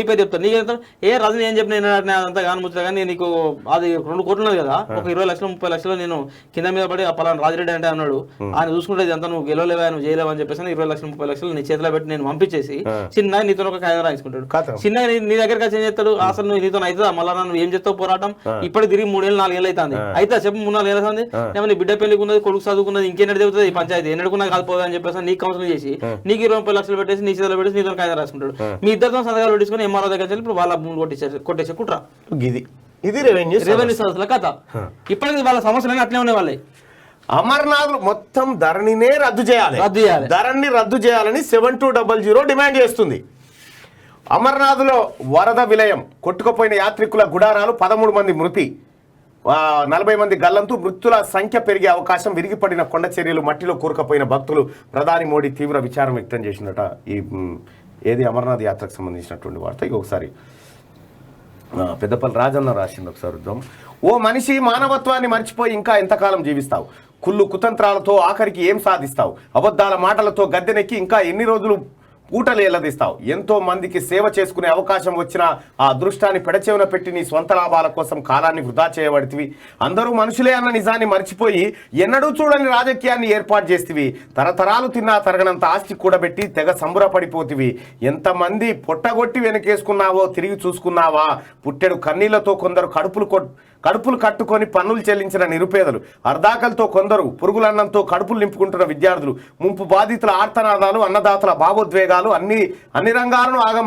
నీ పేరు చెప్తాడు. నీకేం చెప్తాడు, ఏ రజని ఏం చెప్పిన అంతా కాని ముచ్చట కానీ నీకు అది 2 కోట్లు ఉన్నది కదా, ఒక 20 లక్షలు 30 లక్షలు నేను కింద మీద పడి పలానా రాజిరెడ్డి అంటే అన్నాడు, ఆయన చూసుకుంటే అంతా నువ్వు గెలవలేవా నువ్వు చేయలేవా అని చెప్పేసి 20 లక్షలు 30 లక్షలు నీ చేతిలో పెట్టి నేను పంపించేసి చిన్న నీతో ఒక కాగితం రాయించుకుంటాడు. చిన్న నీ దగ్గరికి వచ్చి ఏం చేస్తాడు, అసలు నువ్వు నీతో అవుతుందా మళ్ళా నువ్వు ఏం చేస్తావు పోరాటం, ఇప్పటికి తిరిగి 3 ఏళ్ళు 4 ఏళ్ళు అవుతుంది, అయితే చెప్పు 3 4 ఏళ్ళు అవుతుంది, నీ బిడ్డ పెళ్లికి ఉన్నది, కొడుకు చదువుకున్నది, ఇంకేనడు చెబుతుంది ఈ పంచాయతీ ఎన్నడుకున్నా కాకపోదు అని చెప్పేసి నీకు కౌన్సిలింగ్ చేసి నీకు 20 లక్షలు పెట్టేసి నీ చేతిలో పెట్టేసి నీతో కాగితం రాసుకుంటాడు. మీ ఇద్దరితో సంతకాలు పెట్టించుకొని ఎంఆర్ఓ దగ్గర ఇప్పుడు వాళ్ళ భూములు కొట్టేసే కుట్ర. ఇది రెవెన్యూ సమస్యల కథ. ఇప్పటికి వాళ్ళ సమస్యలు అట్లే ఉన్నాయి. వాళ్ళే అమర్నాథ్ మొత్తం ధరణినే రద్దు చేయాలి, ధరణిని రద్దు చేయాలని 7200 డిమాండ్ చేస్తుంది. అమర్నాథ్లో వరద విలయం, కొట్టుకుపోయిన యాత్రికుల గుడారాలు, 13 మంది మృతి, 40 మంది గల్లంతు, మృతుల సంఖ్య పెరిగే అవకాశం, విరిగిపడిన కొండ చర్యలు, మట్టిలో కూరుకుపోయిన భక్తులు. ప్రధాని మోడీ తీవ్ర విచారం వ్యక్తం చేసినట. ఏది అమర్నాథ్ యాత్రకు సంబంధించినటువంటి వార్త. ఇక ఒకసారి పెద్దపల్లి రాజన్న రాసింది, ఒకసారి చూద్దాం. ఓ మనిషి మానవత్వాన్ని మర్చిపోయి ఇంకా ఎంతకాలం జీవిస్తావు, కుళ్ళు కుతంత్రాలతో ఆఖరికి ఏం సాధిస్తావు, అబద్ధాల మాటలతో గద్దెనెక్కి ఇంకా ఎన్ని రోజులు పూటలు ఎల్లదిస్తావు. ఎంతో మందికి సేవ చేసుకునే అవకాశం వచ్చినా ఆ అదృష్టాన్ని పెడచెవిన పెట్టి నీ స్వంత లాభాల కోసం కాలాన్ని వృధా చేయబడితివి. అందరూ మనుషులే అన్న నిజాన్ని మర్చిపోయి ఎన్నడూ చూడని రాజకీయాన్ని ఏర్పాటు చేస్తేవి. తరతరాలు తిన్నా తరగనంత ఆస్తి కూడబెట్టి తెగ సంబరపడిపోతివి. ఎంతమంది పొట్టగొట్టి వెనకేసుకున్నావో తిరిగి చూసుకున్నావా? పుట్టెడు కన్నీళ్లతో కొందరు కడుపులు కట్టుకొని పన్నులు చెల్లించిన నిరుపేదలు, అర్ధాకలతో కొందరు, పురుగులన్నంతో కడుపులు నింపుకుంటున్న విద్యార్థులు, ముంపు బాధితుల ఆర్తనాదాలు, అన్నదాతల భావోద్వేగాలు, అన్ని రంగాలను ఆగం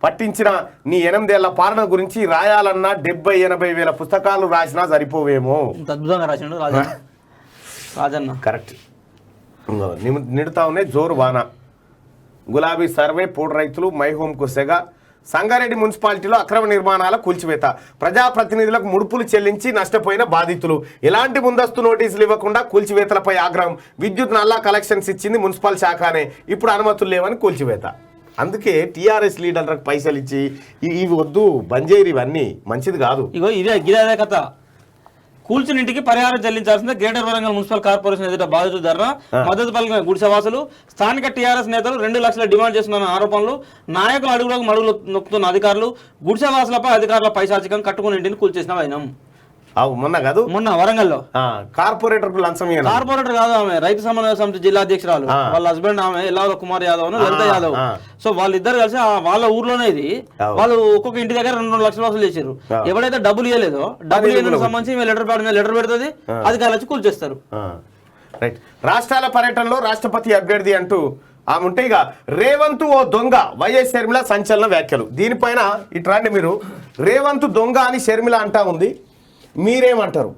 పట్టించిన నీ 8 ఏళ్ల పాలన గురించి రాయాలన్నా 70-80 వేల పుస్తకాలు రాసినా సరిపోవేమో. అద్భుతంగా రాసిండు రాజన్న. కరెక్ట్. నిడుతా ఉన్నాయి జోరు వాన. గులాబీ సర్వే, పోడు రైతులు, మైహోంకు సెగ. సంగారెడ్డి మున్సిపాలిటీలో అక్రమ నిర్మాణాల కూల్చివేత, ప్రజాప్రతినిధులకు ముడుపులు చెల్లించి నష్టపోయిన బాధితులు, ఎలాంటి ముందస్తు నోటీసులు ఇవ్వకుండా కూల్చివేతలపై ఆగ్రహం. విద్యుత్ నల్లా కలెక్షన్స్ ఇచ్చింది మున్సిపల్ శాఖనే, ఇప్పుడు అనుమతులు లేవని కూల్చివేత. అందుకే టీఆర్ఎస్ లీడర్లకు పైసలు ఇచ్చి ఇవి వద్దు బంజేరు, ఇవన్నీ మంచిది కాదు. ఇగో ఇదే కథ. కూల్చిన ఇంటికి పరిహారం చెల్లించాల్సిందే గ్రేటర్ వరంగల్ మున్సిపల్ కార్పొరేషన్ ఎదుట బాధితులు ధర్నా, మద్దతు పలికిన గుడిసెవాసులు. స్థానిక టీఆర్ఎస్ నేతలు 2 లక్షల డిమాండ్ చేస్తున్న ఆరోపణలు, నాయకులు అడుగులకు మడుగులు నొక్కుతున్న అధికారులు, గుడిసెవాసులపై అధికారుల పైశాచికం, కట్టుకుని ఇంటిని కూల్చేసిన వైనం. మొన్న వరంగల్లో కార్పొరేటర్ కార్పొరేటర్ కాదు, ఆమె రైతు సమన్వయ సమితి జిల్లా అధ్యక్షురాలు, వాళ్ళ హస్బెండ్ ఆమె ఎల్లాల కుమార్ యాదవ్ లలిత యాదవ్. సో వాళ్ళిద్దరు కలిసి వాళ్ళ ఊర్లోనే ఇది వాళ్ళు ఒక్కొక్క ఇంటి దగ్గర 2 లక్షల వసూలు చేశారు. ఎవరైతే డబ్బులు ఇవ్వలేదో డబ్బులు ఇవ్వడానికి సంబంధించి లెటర్ పెడుతుంది, అధికారులు వచ్చి కూల్చేస్తారు. రాష్ట్రాల పర్యటనలో రాష్ట్రపతి అభ్యర్థి అంటూ ఆమె ఉంటే ఇక రేవంత్ ఓ దొంగ వైఎస్ షర్మిల సంచలన వ్యాఖ్యలు. దీనిపైన ఇట్లాంటి మీరు రేవంత్ దొంగ అని షర్మిల అంటా ఉంది, మీరేమంటారు?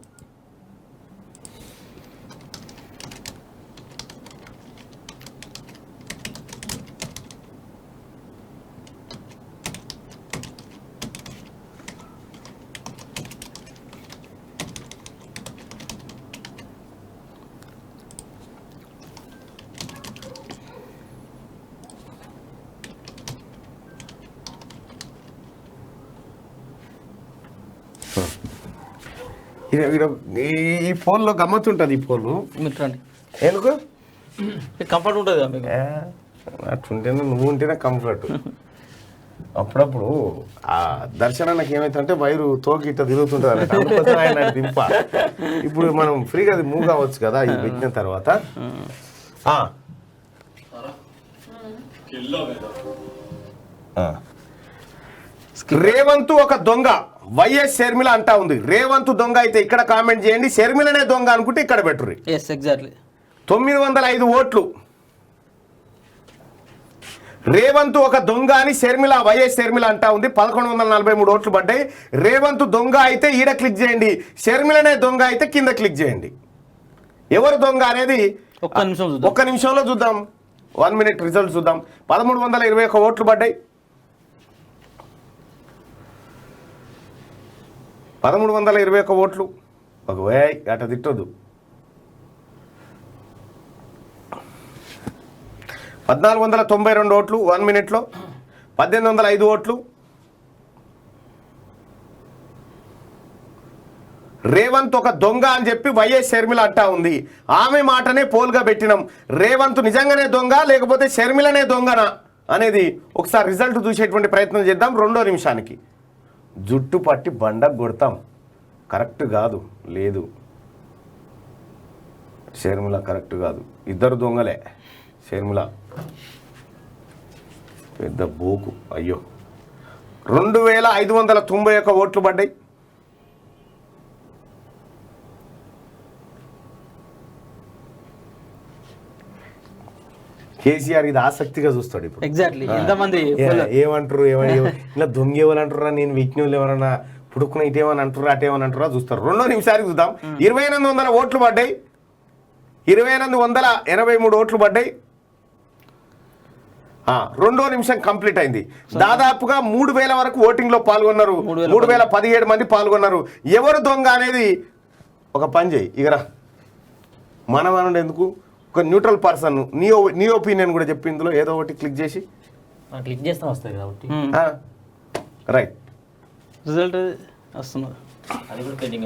ఈ ఫోన్లో గమ్మత్తు ఉంటుంది. ఈ ఫోన్ ఎందుకు కంఫర్ట్ ఉంటుంది మీకు? అట్లుంటేనే నువ్వు ఉంటేనే కంఫర్ట్. అప్పుడప్పుడు ఆ దర్శనానికి ఏమైతుందంటే వైరు తోకి ఇట్లా తిరుగుతుంటుంది అన్నట్టు, అందుకోసం ఆయన దింప. ఇప్పుడు మనం ఫ్రీగా మూవ్ కావచ్చు కదా ఇది పెట్టిన తర్వాత. రేవంత్ ఒక దొంగ వైఎస్ షర్మిల అంటా ఉంది. రేవంత్ దొంగ అయితే ఇక్కడ కామెంట్ చేయండి, షర్మిలనే దొంగ అనుకుంటే ఇక్కడ పెట్టుర్రి. 905 ఓట్లు. రేవంత్ ఒక దొంగ అని షర్మిల వైఎస్ షర్మిల అంటా ఉంది. 1143 ఓట్లు పడ్డాయి. రేవంత్ దొంగ అయితే ఈడ క్లిక్ చేయండి, షర్మిలనే దొంగ అయితే కింద క్లిక్ చేయండి. ఎవరు దొంగ అనేది ఒక్క నిమిషంలో చూద్దాం. 1 మినిట్ రిజల్ట్ చూద్దాం. 1321 ఓట్లు పడ్డాయి. 1321 ఓట్లు. ఒక అట తిట్టొద్దు. 1492 ఓట్లు 1 మినిట్లో. 1805 ఓట్లు. రేవంత్ ఒక దొంగ అని చెప్పి వైఎస్ షర్మిల అంటా ఉంది. ఆమె మాటనే పోల్గా పెట్టినాం. రేవంత్ నిజంగానే దొంగ లేకపోతే షర్మిలనే దొంగనా అనేది ఒకసారి రిజల్ట్ చూసేటువంటి ప్రయత్నం చేద్దాం. 2వ నిమిషానికి జుట్టు పట్టి బండ కొడతాం. కరెక్ట్ కాదు, లేదు షర్మిల కరెక్ట్ కాదు, ఇద్దరు దొంగలే. షర్మిల పెద్ద బోకు. అయ్యో 2591 ఓట్లు పడ్డాయి. కేసీఆర్ ఇది ఆసక్తిగా చూస్తాడు ఇప్పుడు. ఏమంటారు ఇలా దొంగ ఎవరు అంటారా, నేను విజ్ఞులు ఎవరన్నా పుడుకున్న ఇటేమని అంటారా అటేమని అంటారా చూస్తారు. 2వ నిమిషానికి చూద్దాం. 2800 ఓట్లు పడ్డాయి. 2883 ఓట్లు పడ్డాయి. 2వ నిమిషం కంప్లీట్ అయింది. దాదాపుగా 3000 వరకు ఓటింగ్ లో పాల్గొన్నారు. 3017 మంది పాల్గొన్నారు. ఎవరు దొంగ అనేది ఒక పని చేయి ఇగరా, మనం ఎందుకు ఒక న్యూట్రల్ పర్సన్ నీ ఒపీనియన్ కూడా చెప్పి ఇందులో ఏదో ఒకటి క్లిక్ చేసి క్లిక్ చేస్తే వస్తుంది కాబట్టి రైట్ రిజల్ట్ వస్తున్నది. అది కూడా పెండింగ్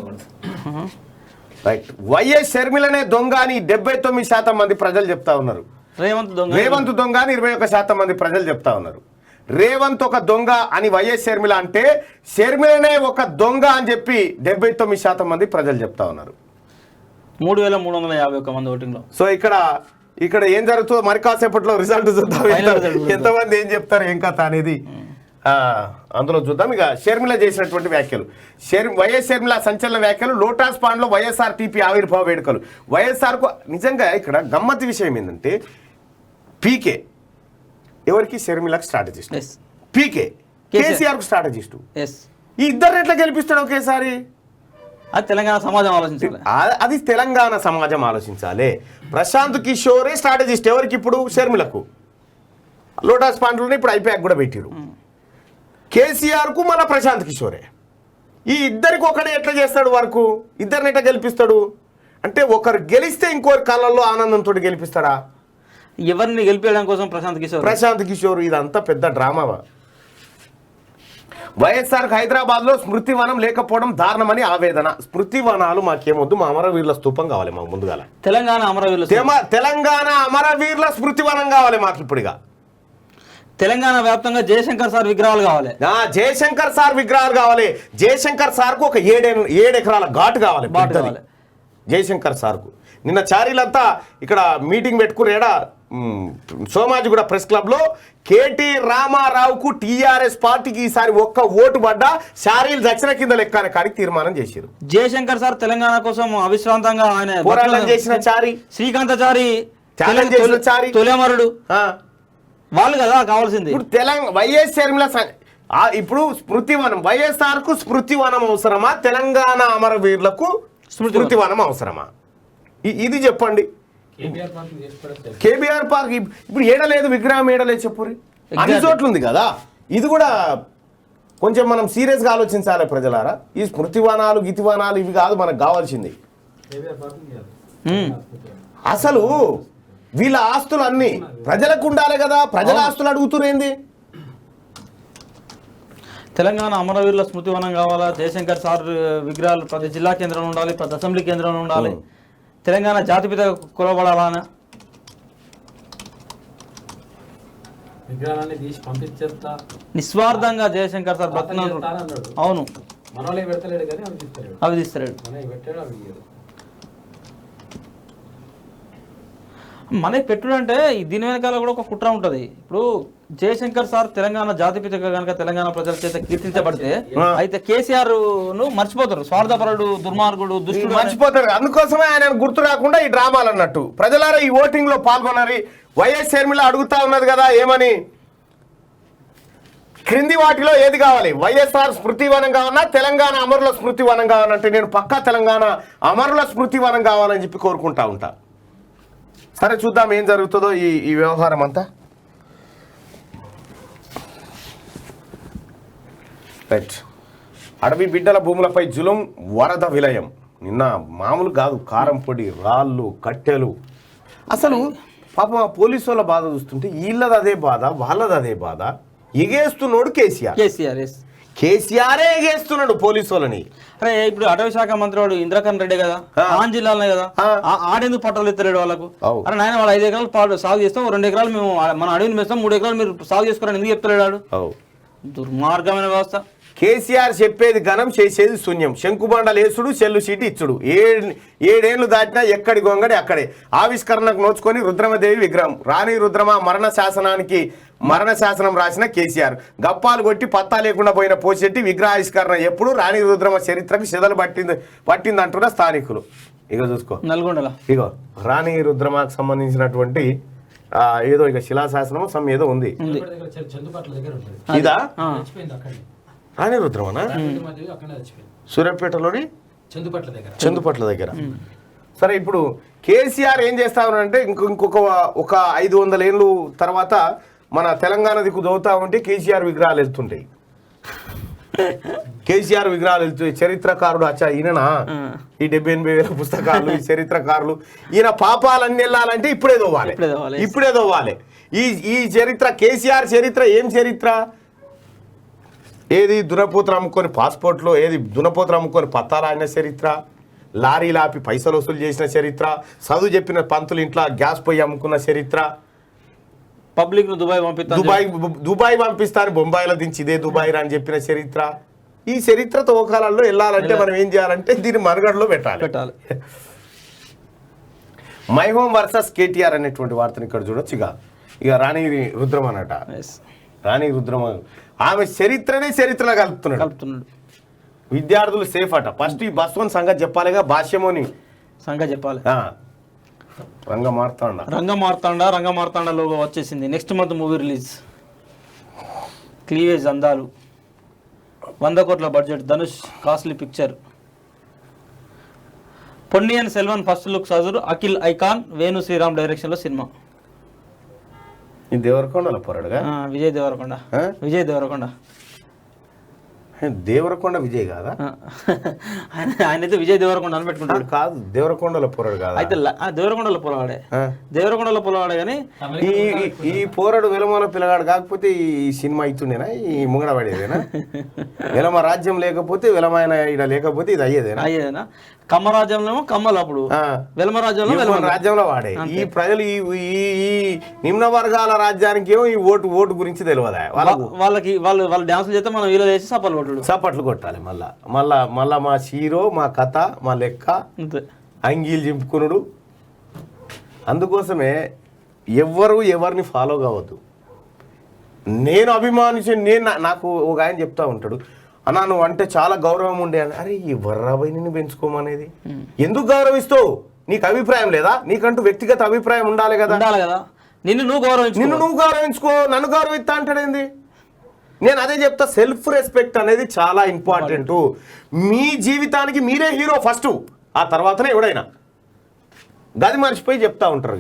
రైట్. వైఎస్ షర్మిలనే దొంగ అని 79% మంది ప్రజలు చెప్తా ఉన్నారు. రేవంత్ దొంగ అని 21% మంది ప్రజలు చెప్తా ఉన్నారు. రేవంత్ ఒక దొంగ అని వైఎస్ షర్మిల అంటే షర్మిలనే ఒక దొంగ అని చెప్పి 79% మంది ప్రజలు చెప్తా ఉన్నారు. 3351 మంది ఓటింగ్ లో. సో ఇక్కడ ఏం జరుగుతుందో మరి కాసేపట్లో రిజల్ట్ చూద్దాం. ఎంతమంది ఏం చెప్తారు ఏం కథ అనేది అందులో చూద్దాం. ఇక షర్మిల చేసినటువంటి వ్యాఖ్యలు. వైఎస్ షర్మిల సంచలన వ్యాఖ్యలు. లోటస్ పాండ్ లో వైఎస్ఆర్ టీపీ ఆవిర్భావ వేడుకలు. వైఎస్ఆర్ కు నిజంగా ఇక్కడ గమ్మత్తు విషయం ఏంటంటే పీకే ఎవరికి షర్మిలకు స్ట్రాటజిస్ట్, పీకే కేసీఆర్ కు స్ట్రాటజిస్టు. ఈ ఇద్దరు ఎట్లా గెలిపిస్తాడు ఒకేసారి? అది తెలంగాణ సమాజం ఆలోచించాలి. అది తెలంగాణ సమాజం ఆలోచించాలి. ప్రశాంత్ కిషోరే స్ట్రాటజిస్ట్ ఎవరికి? ఇప్పుడు షర్మిలకు. లోటస్ పాండ్లోనే ఇప్పుడు ఐపాక్ కూడా పెట్టిరు. కేసీఆర్ కు మన ప్రశాంత్ కిషోరే. ఈ ఇద్దరికి ఒకడే ఎట్లా చేస్తాడు వర్క్? ఇద్దరిని ఎట్లా గెలిపిస్తాడు అంటే ఒకరు గెలిస్తే ఇంకొకరి కళ్ళల్లో ఆనందంతో గెలిపిస్తాడా? ఎవరిని గెలిపించడం కోసం ప్రశాంత్ కిషోర్. ఇదంతా పెద్ద డ్రామావా? వైఎస్ఆర్ హైదరాబాద్ లో స్మృతి వనం లేకపోవడం దారుణమని ఆవేదన. స్మృతి వనాలు మాకేమొద్దు, మా అమరవీరుల స్తూపం కావాలి మాకు. ముందుగా తెలంగాణ అమరవీరుల స్మృతి వనం కావాలి మాకు. ఇప్పుడుగా తెలంగాణ వ్యాప్తంగా జయశంకర్ సార్ విగ్రహాలు కావాలి. జయశంకర్ సార్ విగ్రహాలు కావాలి. జయశంకర్ సార్ కు ఒక 7 ఎకరాల ఘాటు కావాలి జయశంకర్ సార్ కు. నిన్న చారీలంతా ఇక్కడ మీటింగ్ పెట్టుకునేడా సోమాజిగూడ ప్రెస్ క్లబ్ లో కేటీ రామారావుకు టీఆర్ఎస్ పార్టీకి ఈసారి ఒక్క ఓటు పడ్డా శారీలు దక్షిణ కింద లెక్క కాడికి తీర్మానం చేశారు. జయశంకర్ సార్ తెలంగాణ కోసం అవిశ్రాంతంగా ఆయన పోరాటం చేసిన చారి శ్రీకాంతాచారి ఛాలెంజ్ చేసిన చారి తొలిమరుడు వాళ్ళు కదా కావాల్సింది. ఇప్పుడు తెలంగాణ వైఎస్ షర్మిల ఇప్పుడు స్మృతివనం వైఎస్ఆర్ కు స్మృతివనం అవసరమా, తెలంగాణ అమరవీరులకు స్మృతివనం అవసరమా? ఇది చెప్పండి. కేబీఆర్ పార్క్ ఇప్పుడు ఏడలేదు, విగ్రహం ఏడలేదు చెప్పురి, అన్ని చోట్ల ఉంది కదా. ఇది కూడా కొంచెం మనం సీరియస్గా ఆలోచించాలి ప్రజలారా. ఈ స్మృతివనాలు గితివనాలు ఇవి కాదు మనకు కావాల్సింది. అసలు వీళ్ళ ఆస్తులు అన్ని ప్రజలకు ఉండాలి కదా, ప్రజల ఆస్తులు అడుగుతురేంది? తెలంగాణ అమరవీరుల స్మృతివనం కావాలా, జయశంకర్ సార్ విగ్రహాలు ప్రతి జిల్లా కేంద్రంలో ఉండాలి, ప్రతి అసెంబ్లీ కేంద్రంలో ఉండాలి, తెలంగాణ జాతిపిత కొలవబడాలని విగ్రహాలన్నీ తీసి పంపించేస్తా నిస్వార్థంగా జయశంకర్ సార్ బతుకున్నారు. అవును, మనోళ్ళే పెడతలేడు కానీ అవి తీస్తాడు. పెట్టాడు అవి మనకి పెట్టుడు అంటే దీని వెనకాల కూడా ఒక కుట్ర ఉంటుంది. ఇప్పుడు జయశంకర్ సార్ తెలంగాణ జాతిపితగా కనుక తెలంగాణ ప్రజల చేత కీర్తించబడితే అయితే కేసీఆర్ ను మర్చిపోతారు, స్వార్థపరుడు, దుర్మార్గుడు, దుష్టుడు మర్చిపోతారు. అందుకోసమే ఆయన గుర్తు రాకుండా ఈ డ్రామాలు అన్నట్టు. ప్రజలారా ఈ ఓటింగ్ లో పాల్గొన్నారు. వైఎస్ షర్మిల అడుగుతా ఉన్నది కదా ఏమని, క్రింది వాటిలో ఏది కావాలి, వైఎస్ఆర్ స్మృతివనం కావాలన్నా తెలంగాణ అమరుల స్మృతివనం కావాలంటే నేను పక్కా తెలంగాణ అమరుల స్మృతివనం కావాలని చెప్పి కోరుకుంటా ఉంటా. సరే చూద్దాం ఏం జరుగుతుందో ఈ వ్యవహారం అంతా. రైట్. అడవి బిడ్డల భూములపై జులుం, వరద విలయం. నిన్న మామూలు కాదు, కారం పొడి, రాళ్ళు, కట్టెలు. అసలు పాపం ఆ పోలీసు వాళ్ళ బాధ చూస్తుంటే వీళ్ళది అదే బాధ, వాళ్ళది అదే బాధ. ఎగేస్తున్నాడు కేసీఆరే ఎగేస్తున్నాడు పోలీసు వాళ్ళని. అరే ఇప్పుడు అటవీ శాఖ మంత్రి వాడు ఇంద్రకరణ్ రెడ్డి కదా, ఆన్ జిల్లాలోనే కదా, ఆడెందుకు పట్టాలు ఎత్తలేడు వాళ్ళకు? అరే నాయన వాళ్ళు 5 ఎకరాలు సాగు చేస్తాం, 2 ఎకరాలు మేము మన అడవిని వేస్తాం, 3 ఎకరాలు మీరు సాగు చేసుకోరని ఎందుకు చెప్తలేడు? దుర్మార్గమైన వ్యవస్థ. కేసీఆర్ చెప్పేది ఘనం, చేసేది శూన్యం. శంకుబండలు వేసుడు, చెల్లు సీటు ఇచ్చుడు. 7 దాటినా ఎక్కడి గొంగడి అక్కడే. ఆవిష్కరణకు నోచుకొని రుద్రమదేవి విగ్రహం. రాణి రుద్రమ మరణ శాసనం రాసిన కేసీఆర్. గప్పాలు కొట్టి పత్తా లేకుండా పోయిన పోచెట్టి విగ్రహావిష్కరణ ఎప్పుడు? రాణి రుద్రమ చరిత్రకు చెదలు పట్టింది అంటున్న స్థానికులు. ఇక చూసుకో నల్గొండల, ఇగో రాణి రుద్రమకు సంబంధించినటువంటి ఏదో ఇక శిలాశాసనం ఏదో ఉంది. ఇదా రాణి రుద్రమనా? సూర్యాపేటలోని చందుపట్ల దగ్గర. సరే ఇప్పుడు కేసీఆర్ ఏం చేస్తా ఉన్నారంటే ఇంకొక 500 ఏళ్ళు తర్వాత మన తెలంగాణ దిక్కు దోవుతా ఉంటే కేసీఆర్ విగ్రహాలు వెళ్తుంటాయి. కేసీఆర్ విగ్రహాలు వెళ్తాయి. చరిత్రకారుడు అచ్చా ఈయననా? ఈ 70-80 పుస్తకాలు, ఈ చరిత్రకారులు, ఈయన పాపాలన్నీ వెళ్ళాలంటే ఇప్పుడే దోవాలి. ఈ చరిత్ర కేసీఆర్ చరిత్ర ఏం చరిత్ర? ఏది దునపోతులు అమ్ముకొని పాస్పోర్ట్లో, ఏది దునపోతులు అమ్ముకొని పత్తాలు ఆడిన చరిత్ర, లారీలు ఆపి పైసలు వసూలు చేసిన చరిత్ర, చదువు చెప్పిన పంతులు ఇంట్లో గ్యాస్ పొయ్యి అమ్ముకున్న చరిత్ర, పబ్లిక్ ను దుబాయ్ పంపిస్తాను బొంబాయిలో దించి ఇదే దుబాయ్ అని చెప్పిన చరిత్ర. ఈ చరిత్ర తోకాలలో వెళ్ళాలంటే మనం ఏం చేయాలంటే దీన్ని మనుగడలో పెట్టాలి. మై హోమ్ వర్సెస్ కేటీఆర్ అనేటువంటి వార్తను ఇక్కడ చూడొచ్చు. ఇక రాణి రుద్రమ అన్నట. రాణి రుద్రమ ఆమె చరిత్రలో కలుపుతున్నాడు. విద్యార్థులు సేఫ్ అట. ఫస్ట్ ఈ బస్వన్ సంగతి చెప్పాలిగా, భాష్యమోని సంగతి చెప్పాలి. రంగమార్తాండ లోగో వచ్చేసింది. Next month movie release. Cleavage అందాలు, 100 కోట్ల budget, Dhanush costly picture. Ponniyin Selvan first look సజురు, అఖిల్ ఐకాన్, వేణు శ్రీరామ్ డైరెక్షన్ లో సినిమా. దేవరకొండలో పోరాడుగా విజయ్ దేవరకొండ. దేవరకొండ విజయ్ కాదా? ఆయన అయితే విజయ్ దేవరకొండ అని పెట్టుకుంటాడు. కాదు, దేవరకొండలో పోరాడు కాదు. అయితే దేవరకొండలో పొలవాడే కానీ ఈ పోరాడు వెలమల పిల్లగాడు కాకపోతే ఈ సినిమా ఇస్తుండేనా? ఈ ముంగడ పడేదేనా? వెలమ రాజ్యం లేకపోతే వెలమైన ఇక్కడ లేకపోతే ఇది అయ్యేదేనా? కమ్మ రాజ్యంలో కమ్మలు, అప్పుడు వెలమ రాజ్యంలో వాడే. ఈ ప్రజలు ఈ నిమ్న వర్గాల రాజ్యానికి ఏమో ఈ ఓటు గురించి తెలియదా వాళ్ళ డాన్సులు చేస్తే మనం వీళ్ళు చేసి సపట్లు కొట్టాలి. మళ్ళా మా హీరో, మా కథ, మా లెక్క, అంగీలు చింపుకునుడు. అందుకోసమే ఎవరిని ఫాలో కావద్దు. నేను అభిమానించి నాకు ఒక ఆయన చెప్తా ఉంటాడు, అన్నా నువ్వు అంటే చాలా గౌరవం ఉండే అని. అరే ఎవర్రాబాయి నిన్ను పెంచుకోమనేది? ఎందుకు గౌరవిస్తావు? నీకు అభిప్రాయం లేదా? నీకంటూ వ్యక్తిగత అభిప్రాయం ఉండాలి కదా. ఉండాలి కదా. నిన్ను నువ్వు గౌరవించుకో, నన్ను గౌరవిస్తా అంటాడేంది? నేను అదే చెప్తా, సెల్ఫ్ రెస్పెక్ట్ అనేది చాలా ఇంపార్టెంట్. మీ జీవితానికి మీరే హీరో ఫస్ట్, ఆ తర్వాతనే ఎవడైనా. గది మర్చిపోయి చెప్తా ఉంటారు.